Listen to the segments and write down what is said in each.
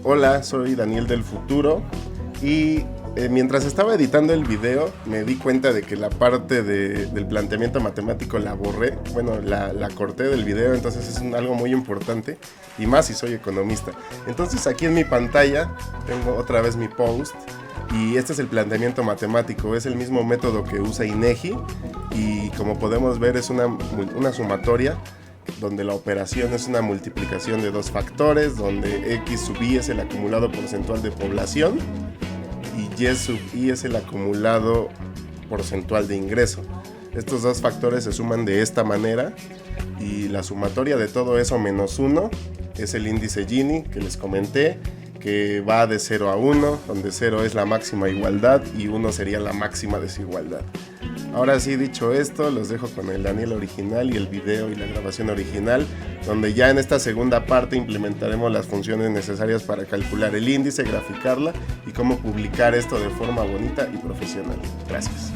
Hola, soy Daniel del futuro y mientras estaba editando el video me di cuenta de que la parte del planteamiento matemático la borré, bueno, la corté del video, entonces es algo muy importante y más si soy economista. Entonces aquí en mi pantalla tengo otra vez mi post y este es el planteamiento matemático, es el mismo método que usa INEGI y como podemos ver es una sumatoria donde la operación es una multiplicación de dos factores, donde x sub i es el acumulado porcentual de población y y sub i es el acumulado porcentual de ingreso. Estos dos factores se suman de esta manera y la sumatoria de todo eso menos 1 es el índice Gini que les comenté, que va de 0 a 1, donde 0 es la máxima igualdad y 1 sería la máxima desigualdad. Ahora sí, dicho esto, los dejo con el Daniel original y el video y la grabación original, donde ya en esta segunda parte implementaremos las funciones necesarias para calcular el índice, graficarla y cómo publicar esto de forma bonita y profesional. Gracias.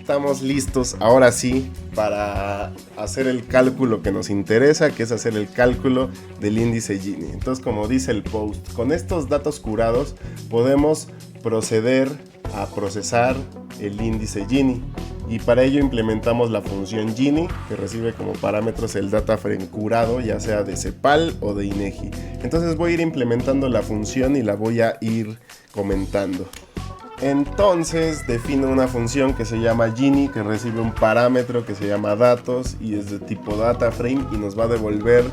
Estamos listos ahora sí para hacer el cálculo que nos interesa, que es hacer el cálculo del índice Gini. Entonces, como dice el post, con estos datos curados podemos proceder a procesar el índice Gini y para ello implementamos la función Gini que recibe como parámetros el data frame curado, ya sea de CEPAL o de INEGI. Entonces voy a ir implementando la función y la voy a ir comentando. Entonces defino una función que se llama Gini, que recibe un parámetro que se llama datos y es de tipo data frame y nos va a devolver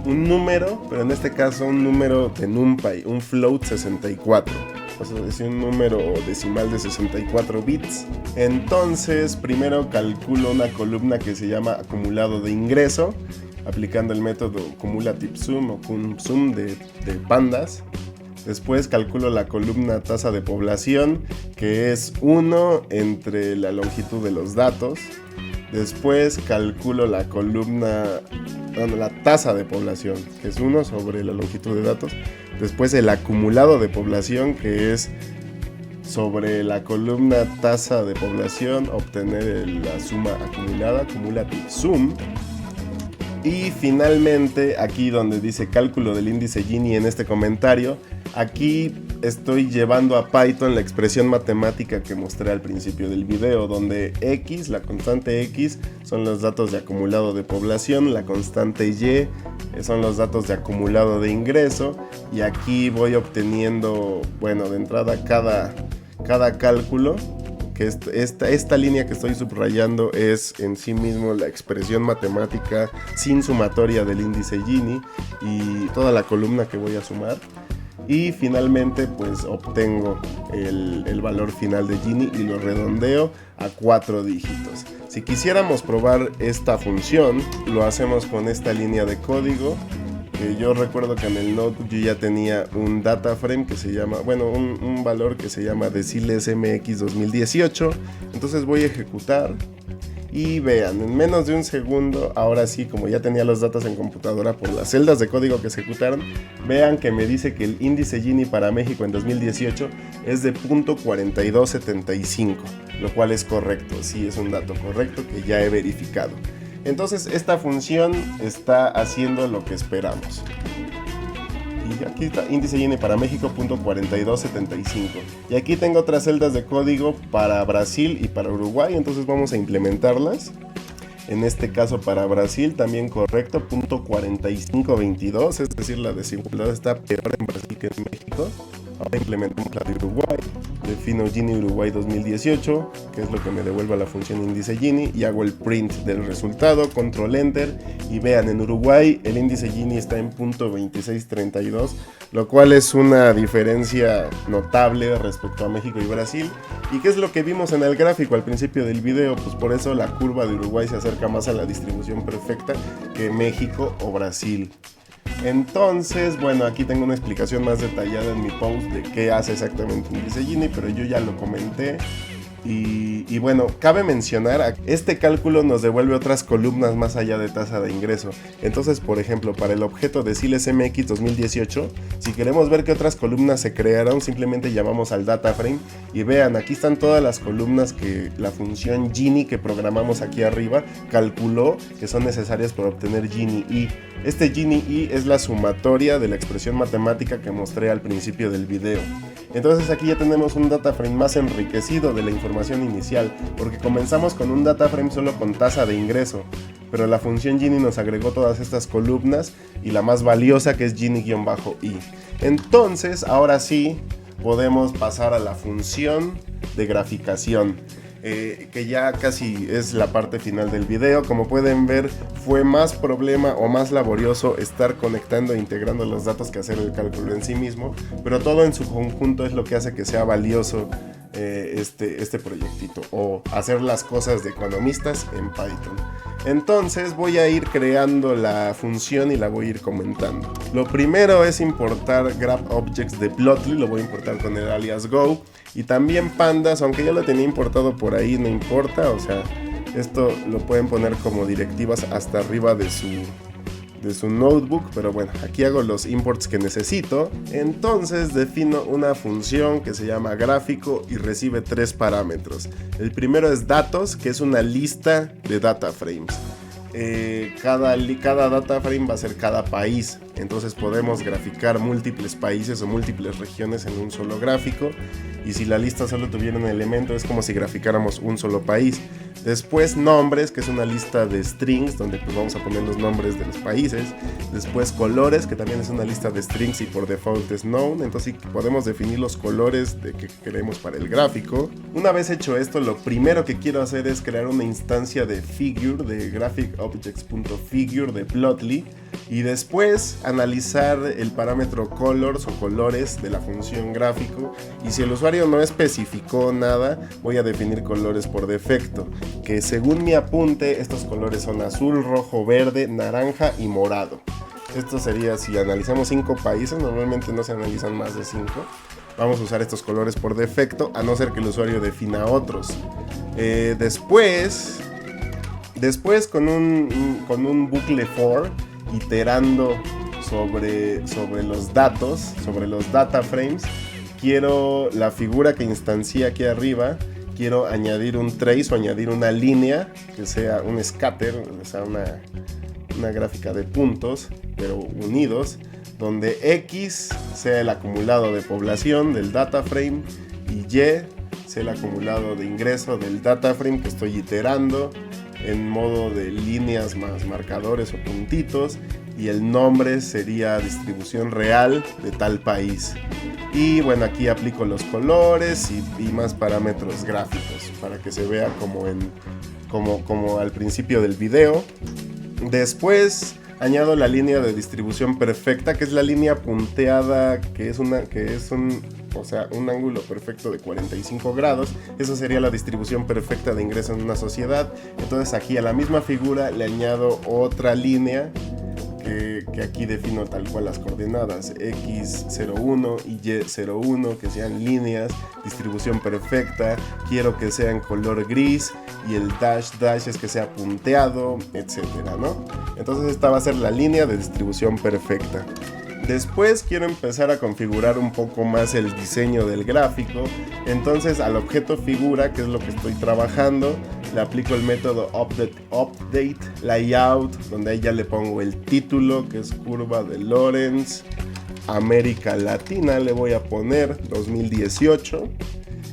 un número, pero en este caso un número de NumPy, un float 64. O sea, es un número decimal de 64 bits. Entonces primero calculo una columna que se llama acumulado de ingreso, aplicando el método cumulative sum o cum-sum de pandas. Después calculo la columna tasa de población, que es 1 entre la longitud de los datos. Después calculo la tasa de población, que es 1 sobre la longitud de datos. Después el acumulado de población, que es sobre la columna tasa de población, obtener la suma acumulada, cumulative sum. Y finalmente, aquí donde dice cálculo del índice Gini en este comentario, aquí estoy llevando a Python la expresión matemática que mostré al principio del video, donde x, la constante x, son los datos de acumulado de población, la constante y son los datos de acumulado de ingreso, y aquí voy obteniendo, bueno, de entrada cada cálculo, que esta línea que estoy subrayando es en sí mismo la expresión matemática sin sumatoria del índice Gini y toda la columna que voy a sumar. Y finalmente pues obtengo el valor final de Gini y lo redondeo a 4 dígitos. Si quisiéramos probar esta función, lo hacemos con esta línea de código. Yo recuerdo que en el notebook yo ya tenía un data frame que se llama, bueno, un valor que se llama deciles MX 2018. Entonces voy a ejecutar y vean, en menos de un segundo, ahora sí, como ya tenía los datos en computadora por las celdas de código que se ejecutaron, vean que me dice que el índice Gini para México en 2018 es de .4275, lo cual es correcto, sí es un dato correcto que ya he verificado. Entonces esta función está haciendo lo que esperamos. Y aquí está índice Gini para México .4275. Y aquí tengo otras celdas de código para Brasil y para Uruguay, entonces vamos a implementarlas. En este caso para Brasil también correcto, .4522, es decir, la desigualdad está peor en Brasil que en México. Ahora implementamos la de Uruguay, defino Gini Uruguay 2018, que es lo que me devuelve la función índice Gini, y hago el print del resultado, control enter, y vean, en Uruguay el índice Gini está en .2632, lo cual es una diferencia notable respecto a México y Brasil. ¿Y qué es lo que vimos en el gráfico al principio del video? Pues por eso la curva de Uruguay se acerca más a la distribución perfecta que México o Brasil. Entonces, bueno, aquí tengo una explicación más detallada en mi post de qué hace exactamente un índice Gini, pero yo ya lo comenté. Y bueno, cabe mencionar, este cálculo nos devuelve otras columnas más allá de tasa de ingreso. Entonces, por ejemplo, para el objeto de Siles MX 2018, si queremos ver qué otras columnas se crearon, simplemente llamamos al data frame y vean, aquí están todas las columnas que la función Gini que programamos aquí arriba calculó que son necesarias para obtener Gini I. Este Gini I es la sumatoria de la expresión matemática que mostré al principio del video. Entonces aquí ya tenemos un data frame más enriquecido de la información inicial, porque comenzamos con un data frame solo con tasa de ingreso, pero la función Gini nos agregó todas estas columnas y la más valiosa, que es Gini-I. Entonces ahora sí podemos pasar a la función de graficación, que ya casi es la parte final del video. Como pueden ver, fue más problema o más laborioso estar conectando e integrando los datos que hacer el cálculo en sí mismo, pero todo en su conjunto es lo que hace que sea valioso este proyectito, o hacer las cosas de economistas en Python. Entonces voy a ir creando la función y la voy a ir comentando. Lo primero es importar GraphObjects de Plotly, lo voy a importar con el alias Go, y también pandas, aunque ya lo tenía importado por ahí, no importa, o sea, esto lo pueden poner como directivas hasta arriba de su notebook, pero bueno, aquí hago los imports que necesito. Entonces defino una función que se llama gráfico y recibe 3 parámetros. El primero es datos, que es una lista de data frames. Cada data frame va a ser cada país, entonces podemos graficar múltiples países o múltiples regiones en un solo gráfico, y si la lista solo tuviera un elemento es como si graficáramos un solo país. Después nombres, que es una lista de strings donde pues vamos a poner los nombres de los países. Después colores, que también es una lista de strings y por default es known, entonces podemos definir los colores de que queremos para el gráfico. Una vez hecho esto, lo primero que quiero hacer es crear una instancia de figure, de graphicobjects.figure de Plotly, y después analizar el parámetro colors o colores de la función gráfico, y si el usuario no especificó nada, voy a definir colores por defecto, que según mi apunte estos colores son azul, rojo, verde, naranja y morado. Esto sería si analizamos 5 países, normalmente no se analizan más de 5. Vamos a usar estos colores por defecto, a no ser que el usuario defina otros. Después con un bucle for, iterando sobre los datos, sobre los data frames, quiero la figura que instancié aquí arriba, quiero añadir un trace o añadir una línea que sea un scatter, o sea, una gráfica de puntos, pero unidos, donde X sea el acumulado de población del data frame y Y sea el acumulado de ingreso del data frame que estoy iterando en modo de líneas más marcadores o puntitos, y el nombre sería distribución real de tal país. Y bueno, aquí aplico los colores y más parámetros gráficos para que se vea como al principio del video. Después añado la línea de distribución perfecta, que es la línea punteada, que es un ángulo perfecto de 45 grados. Eso sería la distribución perfecta de ingreso en una sociedad. Entonces aquí a la misma figura le añado otra línea que aquí defino tal cual las coordenadas X01 y Y01, que sean líneas, distribución perfecta. Quiero que sea en color gris, y el dash es que sea punteado, etcétera, ¿no? Entonces esta va a ser la línea de distribución perfecta. Después quiero empezar a configurar un poco más el diseño del gráfico. Entonces al objeto figura, que es lo que estoy trabajando, le aplico el método update layout, donde ahí ya le pongo el título, que es curva de Lorentz, América Latina, le voy a poner 2018.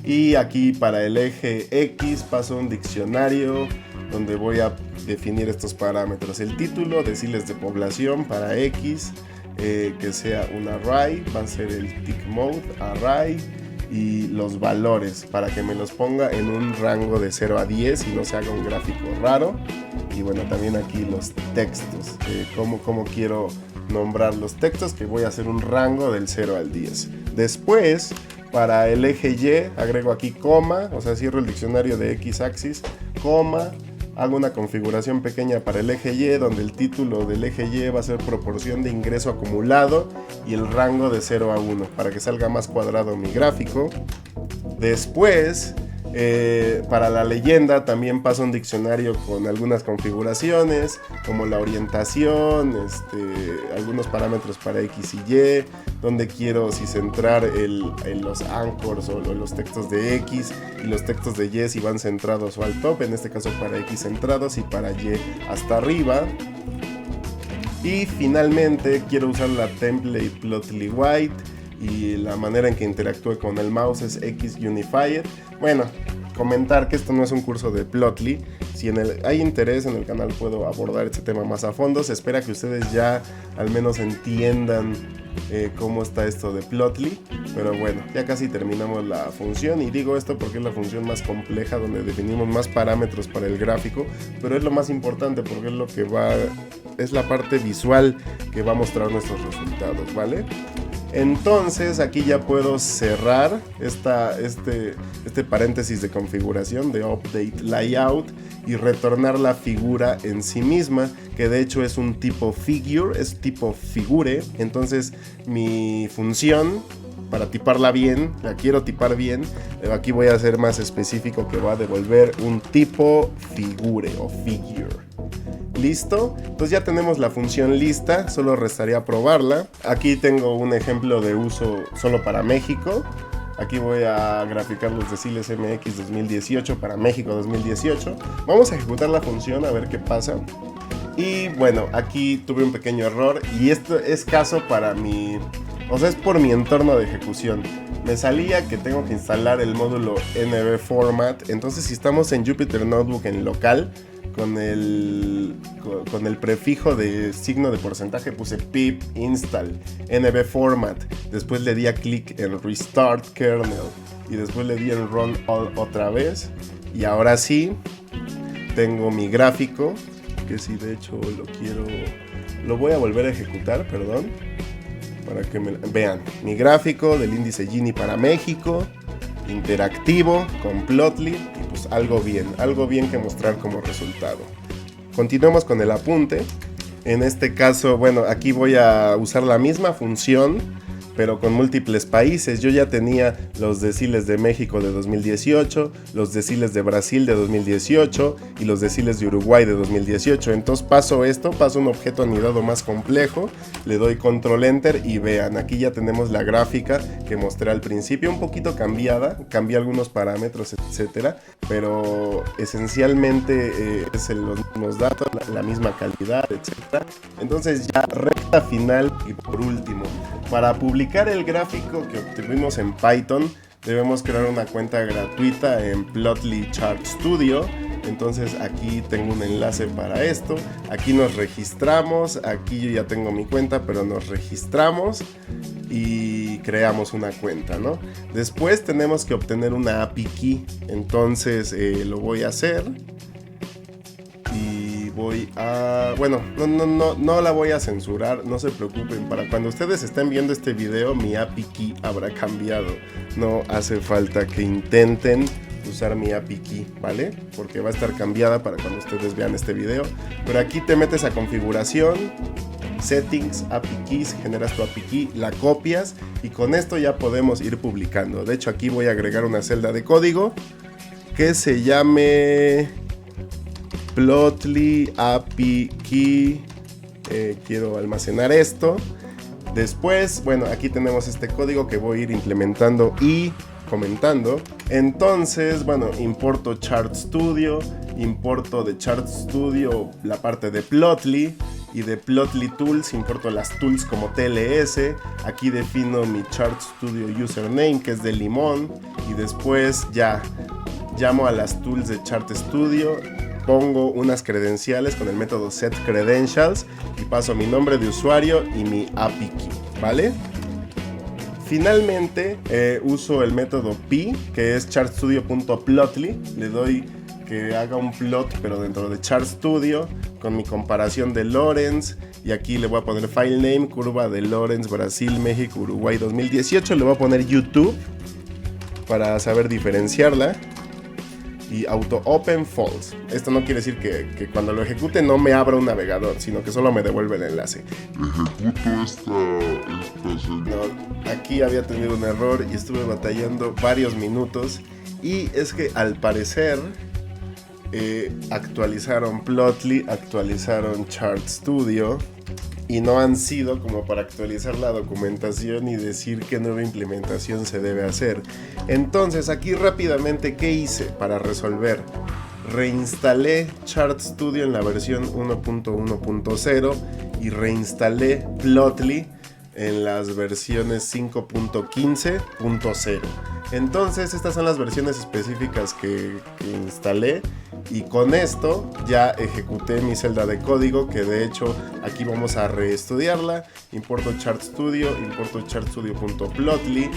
Y aquí para el eje X paso un diccionario donde voy a definir estos parámetros. El título, decirles de población para X, que sea un array, va a ser el tick mode array, y los valores para que me los ponga en un rango de 0 a 10 y no se haga un gráfico raro. Y bueno, también aquí los textos, cómo quiero nombrar los textos, que voy a hacer un rango del 0 al 10. Después para el eje Y agrego aquí coma, o sea, cierro el diccionario de X-axis, coma. Hago una configuración pequeña para el eje Y, donde el título del eje Y va a ser proporción de ingreso acumulado y el rango de 0 a 1, para que salga más cuadrado mi gráfico. Después Para la leyenda también pasa un diccionario con algunas configuraciones, como la orientación, algunos parámetros para X y Y, donde quiero si centrar los anchors o los textos de X, y los textos de Y si van centrados o al top, en este caso para X centrados y para Y hasta arriba. Y finalmente quiero usar la template Plotly White, y la manera en que interactúe con el mouse es X Unified. Bueno, comentar que esto no es un curso de Plotly. Si hay interés en el canal, puedo abordar este tema más a fondo. Se espera que ustedes ya al menos entiendan cómo está esto de Plotly. Pero bueno, ya casi terminamos la función, y digo esto porque es la función más compleja, donde definimos más parámetros para el gráfico, pero es lo más importante porque es la parte visual que va a mostrar nuestros resultados, ¿vale? Entonces aquí ya puedo cerrar este paréntesis de configuración de Update Layout y retornar la figura en sí misma, que de hecho es un tipo figure, es tipo figure. Entonces mi función, para tiparla bien, la quiero tipar bien, aquí voy a ser más específico, que va a devolver un tipo figure o figure. ¿Listo? Entonces ya tenemos la función lista, solo restaría probarla. Aquí tengo un ejemplo de uso solo para México. Aquí voy a graficar los deciles MX 2018 para México 2018. Vamos a ejecutar la función a ver qué pasa. Y bueno, aquí tuve un pequeño error, y esto es caso para es por mi entorno de ejecución. Me salía que tengo que instalar el módulo NB Format. Entonces, si estamos en Jupyter Notebook en local, con el prefijo de signo de porcentaje, puse pip install NB Format. Después le di a clic en Restart Kernel, y después le di en Run All otra vez. Y ahora sí, tengo mi gráfico, que si de hecho lo voy a volver a ejecutar, perdón, para que vean mi gráfico del índice Gini para México, interactivo, con Plotly, y pues algo bien que mostrar como resultado. Continuemos con el apunte. En este caso, bueno, aquí voy a usar la misma función, pero con múltiples países. Yo ya tenía los deciles de México de 2018, los deciles de Brasil de 2018 y los deciles de Uruguay de 2018. Entonces paso un objeto anidado más complejo, le doy control enter, y vean, aquí ya tenemos la gráfica que mostré al principio, un poquito cambiada, cambié algunos parámetros, etcétera, pero esencialmente es los mismos datos, la misma calidad, etcétera. Entonces ya recta final, y por último, para publicar el gráfico que obtuvimos en Python, debemos crear una cuenta gratuita en Plotly Chart Studio. Entonces aquí tengo un enlace para esto. Aquí nos registramos. Aquí yo ya tengo mi cuenta, pero nos registramos y creamos una cuenta, ¿no? Después tenemos que obtener una API key. Entonces lo voy a hacer. Bueno, no la voy a censurar, no se preocupen. Para cuando ustedes estén viendo este video, mi API key habrá cambiado. No hace falta que intenten usar mi API key, ¿vale? Porque va a estar cambiada para cuando ustedes vean este video. Pero aquí te metes a configuración, settings, API keys, generas tu API key, la copias, y con esto ya podemos ir publicando. De hecho, aquí voy a agregar una celda de código que se llame Plotly API Key. Quiero almacenar esto. Después, bueno, aquí tenemos este código que voy a ir implementando y comentando. Entonces, bueno, importo Chart Studio, importo de Chart Studio la parte de Plotly, y de Plotly Tools importo las tools como TLS. Aquí defino mi Chart Studio username, que es de limón, y después ya llamo a las tools de Chart Studio, pongo unas credenciales con el método setCredentials y paso mi nombre de usuario y mi API key, ¿vale? Finalmente uso el método P, que es chartstudio.plotly. Le doy que haga un plot, pero dentro de Chart Studio, con mi comparación de Lorenz, y aquí le voy a poner file name, curva de Lorenz, Brasil, México, Uruguay 2018. Le voy a poner YouTube para saber diferenciarla. Y auto open false. Esto no quiere decir que cuando lo ejecute no me abra un navegador, sino que solo me devuelve el enlace. Ejecuto esta No, aquí había tenido un error y estuve batallando varios minutos. Y es que al parecer actualizaron Plotly, actualizaron Chart Studio y no han sido como para actualizar la documentación y decir qué nueva implementación se debe hacer. Entonces aquí rápidamente, ¿qué hice para resolver? Reinstalé Chart Studio en la versión 1.1.0 y reinstalé Plotly en las versiones 5.15.0. Entonces estas son las versiones específicas que instalé, y con esto ya ejecuté mi celda de código, que de hecho aquí vamos a reestudiarla. Importo Chart Studio, importo chartstudio.plotly,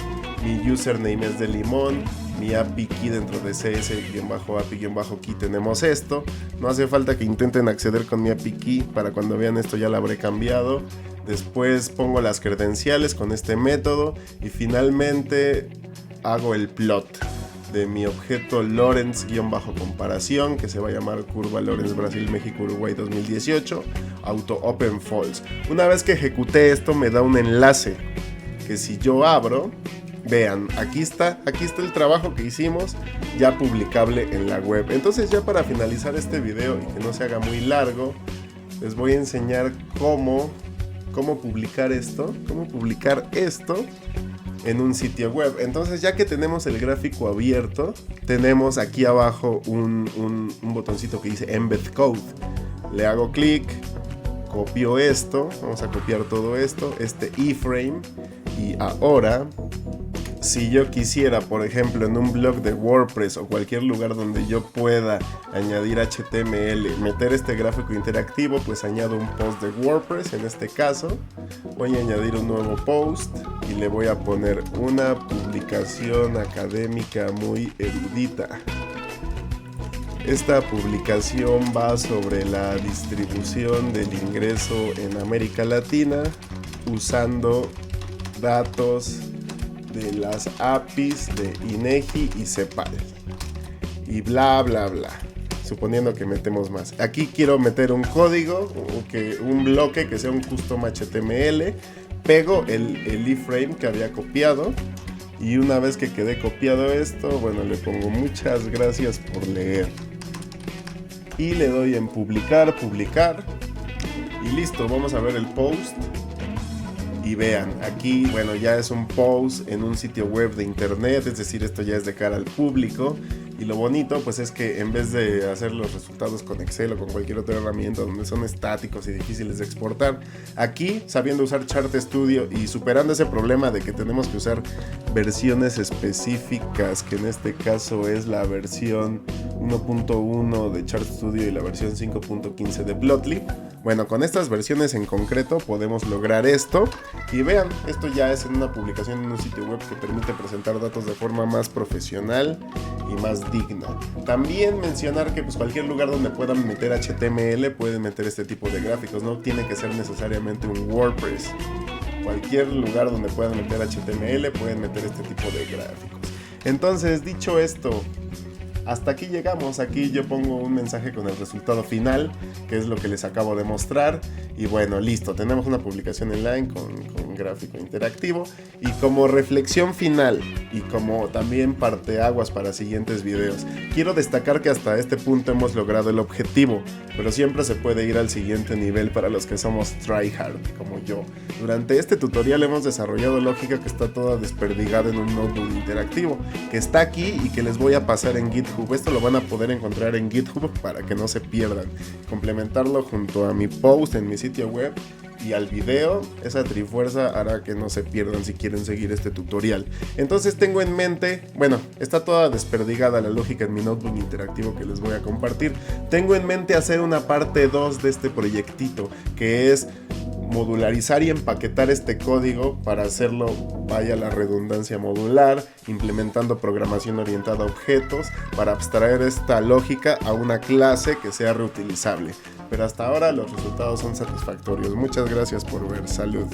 mi username es de limón, mi API key dentro de cs-api-key tenemos esto. No hace falta que intenten acceder con mi API key, para cuando vean esto ya la habré cambiado. Después pongo las credenciales con este método y finalmente hago el plot de mi objeto Lorentz-comparación, que se va a llamar curva Lorentz Brasil México Uruguay 2018 auto open false. Una vez que ejecuté esto me da un enlace que si yo abro, vean, aquí está el trabajo que hicimos ya publicable en la web. Entonces ya para finalizar este video y que no se haga muy largo, les voy a enseñar cómo publicar esto en un sitio web. Entonces ya que tenemos el gráfico abierto, tenemos aquí abajo un botoncito que dice Embed Code. Le hago clic, copio esto, vamos a copiar todo esto, este iframe, y ahora si yo quisiera, por ejemplo, en un blog de WordPress o cualquier lugar donde yo pueda añadir HTML, meter este gráfico interactivo, pues añado un post de WordPress. En este caso voy a añadir un nuevo post y le voy a poner una publicación académica muy erudita. Esta publicación va sobre la distribución del ingreso en América Latina usando datos de las APIs de INEGI y CEPAL y bla bla bla, suponiendo que metemos más. Aquí quiero meter un código, un bloque que sea un custom HTML, pego el iframe que había copiado, y una vez que quede copiado esto, bueno, le pongo muchas gracias por leer y le doy en publicar y listo. Vamos a ver el post. Y vean, aquí, bueno, ya es un post en un sitio web de internet, es decir, esto ya es de cara al público. Y lo bonito, pues, es que en vez de hacer los resultados con Excel o con cualquier otra herramienta donde son estáticos y difíciles de exportar, aquí, sabiendo usar Chart Studio y superando ese problema de que tenemos que usar versiones específicas, que en este caso es la versión 1.1 de Chart Studio y la versión 5.15 de Plotly. Bueno, con estas versiones en concreto podemos lograr esto. Y vean, esto ya es en una publicación en un sitio web que permite presentar datos de forma más profesional y más digna. También mencionar que pues cualquier lugar donde puedan meter HTML pueden meter este tipo de gráficos, no tiene que ser necesariamente un WordPress. Cualquier lugar donde puedan meter HTML pueden meter este tipo de gráficos. Entonces, dicho esto, hasta aquí llegamos. Aquí yo pongo un mensaje con el resultado final, que es lo que les acabo de mostrar. Y bueno, listo, tenemos una publicación online con gráfico interactivo. Y como reflexión final y como también parteaguas para siguientes videos, quiero destacar que hasta este punto hemos logrado el objetivo, pero siempre se puede ir al siguiente nivel para los que somos tryhard como yo. Durante este tutorial hemos desarrollado lógica que está toda desperdigada en un notebook interactivo, que está aquí y que les voy a pasar en GitHub. Esto lo van a poder encontrar en GitHub para que no se pierdan. Complementarlo junto a mi post en mi sitio web y al video, esa trifuerza hará que no se pierdan si quieren seguir este tutorial. Entonces tengo en mente, bueno, está toda desperdigada la lógica en mi notebook interactivo que les voy a compartir. Tengo en mente hacer una parte 2 de este proyectito, que es modularizar y empaquetar este código para hacerlo, vaya la redundancia, modular, implementando programación orientada a objetos para abstraer esta lógica a una clase que sea reutilizable. Pero hasta ahora los resultados son satisfactorios. Muchas gracias por ver. Salud.